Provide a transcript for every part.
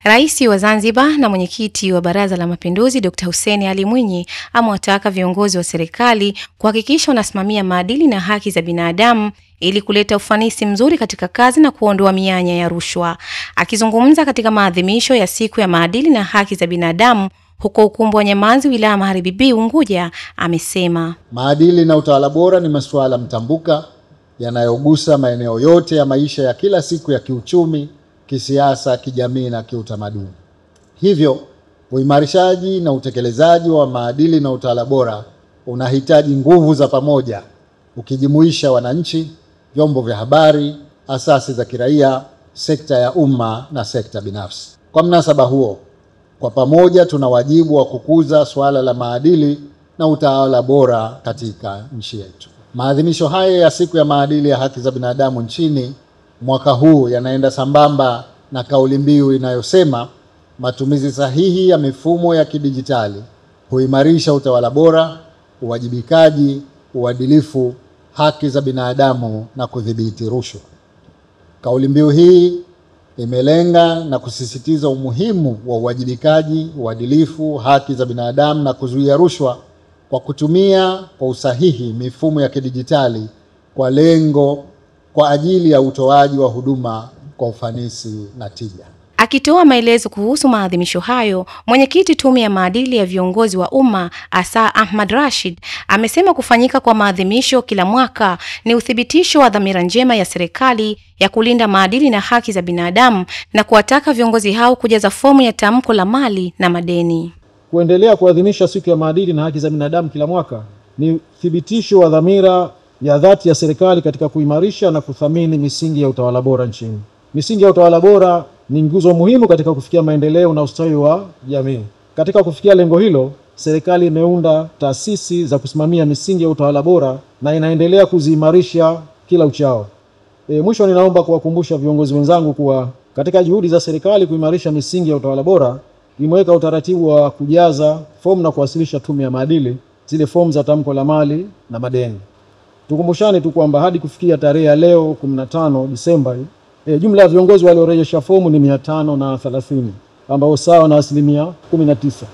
Rais wa Zanzibar na mwenyekiti wa Baraza la Mapinduzi Dr. Hussein Ali Mwinyi amewataka viongozi wa serikali kuhakikisha wanasimamia maadili na haki za binadamu ili kuleta ufanisi mzuri katika kazi na kuondoa mianya ya rushwa. Akizungumza katika maadhimisho ya siku ya maadili na haki za binadamu huko ukumbi wa Nyamanzi, wilaya Magharibi B, Unguja, amesema maadili na utawala bora ni masuala mtambuka yanayogusa maeneo yote ya maisha ya kila siku ya kiuchumi, kisiasa, kijamii na kiutamaduni. Hivyo, uimarishaji na utekelezaji wa maadili na utawala bora unahitaji nguvu za pamoja, ukijumuisha wananchi, vyombo vya habari, asasi za kiraia, sekta ya umma na sekta binafsi. Kwa mnasaba huo, kwa pamoja tuna wajibu wa kukuza swala la maadili na utawala bora katika nchi yetu. Maadhimisho haya ya siku ya maadili ya haki za binadamu nchini mwaka huu yanaenda sambamba na kauli mbiu inayosema matumizi sahihi ya mifumo ya kidijitali huimarisha utawala bora, uwajibikaji, uadilifu, haki za binadamu na kudhibiti rushwa. Kauli mbiu hii imelenga na kusisitiza umuhimu wa uwajibikaji, uadilifu, haki za binadamu na kuzuia rushwa kwa kutumia kwa usahihi mifumo ya kidijitali kwa ajili ya utoaji wa huduma kwa ufanisi na tija. Akitoa maelezo kuhusu maadhimisho hayo, mwenyekiti tume ya maadili ya viongozi wa umma Asa Ahmad Rashid amesema kufanyika kwa maadhimisho kila mwaka ni uthibitisho wa dhamira njema ya serikali ya kulinda maadili na haki za binadamu na kuwataka viongozi hao kujaza fomu ya tamko la mali na madeni. Kuendelea kuadhimisha siku ya maadili na haki za binadamu kila mwaka ni uthibitisho wa dhamira ya dhati ya serikali katika kuimarisha na kuthamini misingi ya utawala bora nchini. Misingi ya utawala bora ni nguzo muhimu katika kufikia maendeleo na ustawi wa jamii. Katika kufikia lengo hilo, serikali imeunda taasisi za kusimamia misingi ya utawala bora na inaendelea kuziimarisha kila uchao. Mwisho ninaomba kuwakumbusha viongozi wenzangu kuwa katika juhudi za serikali kuimarisha misingi ya utawala bora, imeweka utaratibu wa kujaza fomu na kuwasilisha tume ya maadili zile fomu za tamko la mali na madeni. Tukumbushane tu kwamba hadi kufikia tarehe ya leo 15 Disemba, jumla ya viongozi waliorejesha fomu ni 530 ambao sawa na 19%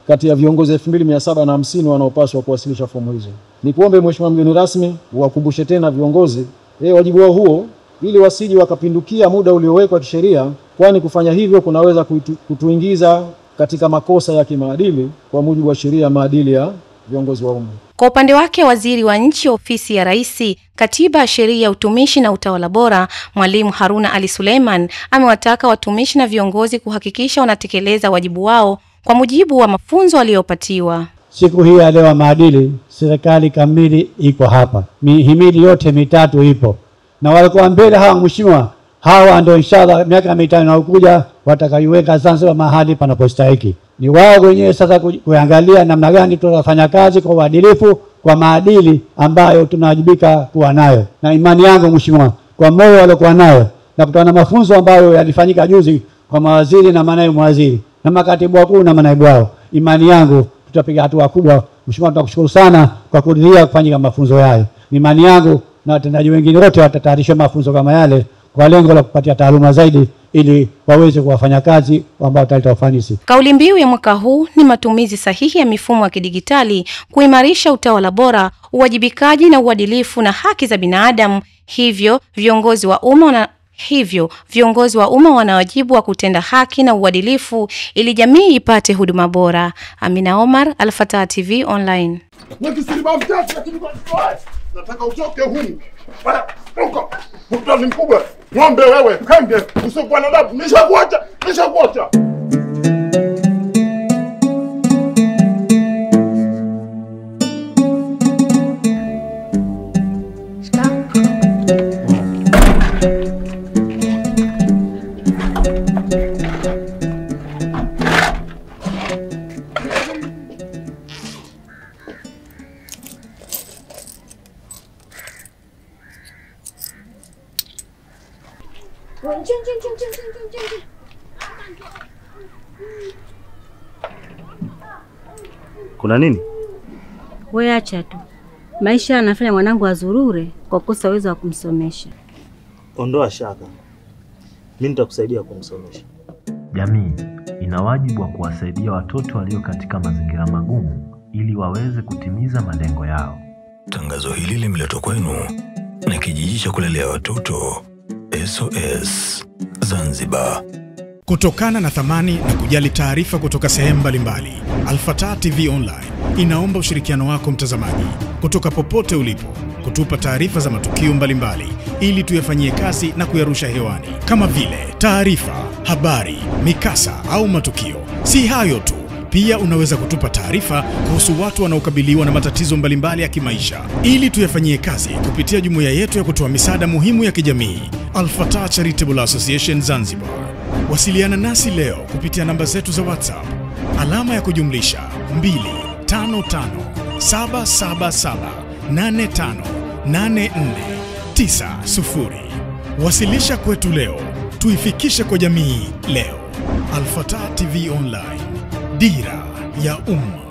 kati ya viongozi 2750 wanaopaswa kuwasilisha fomu hizo. Nikuombe Mheshimiwa mgeni rasmi uwakumbushe tena viongozi wajibu wao huo ili wasije wakapindukia muda uliowekwa kisheria, kwani kufanya hivyo kunaweza kutuingiza katika makosa ya kimaadili kwa mujibu wa sheria ya maadili ya viongozi wa umma. Kwa upande wake, waziri wa nchi ofisi ya Rais, Katiba, Sheria, Utumishi na Utawala Bora, Mwalimu Haruna Ali Suleiman amewataka watumishi na viongozi kuhakikisha wanatekeleza wajibu wao kwa mujibu wa mafunzo waliyopatiwa. Siku hii ya leo ya maadili, serikali kamili iko hapa. Mihimili yote mitatu ipo. Na walikuwa mbele hawa mheshimiwa, hawa ndio inshallah miaka 5 inayokuja watakaiweka Zanzibar mahali panapostahili. Ni wao wenyewe sasa kuangalia namna gani tutafanya kazi kwa uadilifu, kwa maadili ambayo tunawajibika kuwa nayo. Na imani yangu mheshimiwa, kwa moyo waliokuwa nayo na kutokana na mafunzo ambayo yalifanyika juzi kwa mawaziri na manaibu mawaziri na makatibu wakuu na manaibu wao, imani yangu tutapiga hatua kubwa. Mheshimiwa, tunakushukuru sana kwa kuridhia kufanyika mafunzo hayo. Ni imani yangu na watendaji wengine wote watatayarishwa mafunzo kama yale kwa lengo la kupatia taaluma zaidi ili waweze kuwafanya kazi ambao wataleta ufanisi. Kauli mbiu ya mwaka huu ni matumizi sahihi ya mifumo ya kidijitali kuimarisha utawala bora, uwajibikaji na uadilifu na haki za binadamu. Hivyo viongozi wa umma wana wajibu wa kutenda haki na uadilifu ili jamii ipate huduma bora. Amina Omar, Al-Fatah TV Online. Nataka utoke humu. Uko. Mtoto mkubwa. Ng'ombe wewe, kenge, usiokuwa na adabu. Nishakuacha. Kuna nini? Wewe acha tu. Maisha yanafanya mwanangu azurure kwa kosa uwezo wa kumsomesha. Ondoa shaka. Mimi nitakusaidia kumsomesha. Jamii ina wajibu wa kuwasaidia watoto walio katika mazingira magumu ili waweze kutimiza malengo yao. Tangazo hili limeletwa kwenu na kijiji cha kulelea watoto SOS Zanzibar. Kutokana na thamani na kujali taarifa kutoka sehemu mbalimbali, Al-Fatah TV Online inaomba ushirikiano wako mtazamaji, kutoka popote ulipo, kutupa taarifa za matukio mbalimbali ili tuyafanyie kazi na kuyarusha hewani, kama vile taarifa, habari, mikasa au matukio. Si hayo tu, pia unaweza kutupa taarifa kuhusu watu wanaokabiliwa na matatizo mbalimbali ya kimaisha ili tuyafanyie kazi kupitia jumuiya yetu ya kutoa misaada muhimu ya kijamii, Al-Fatah Charitable Association Zanzibar. Wasiliana nasi leo kupitia namba zetu za WhatsApp alama ya kujumlisha 25577858490. Wasilisha kwetu leo, tuifikishe kwa jamii leo. Al-Fatah TV Online, dira ya umma.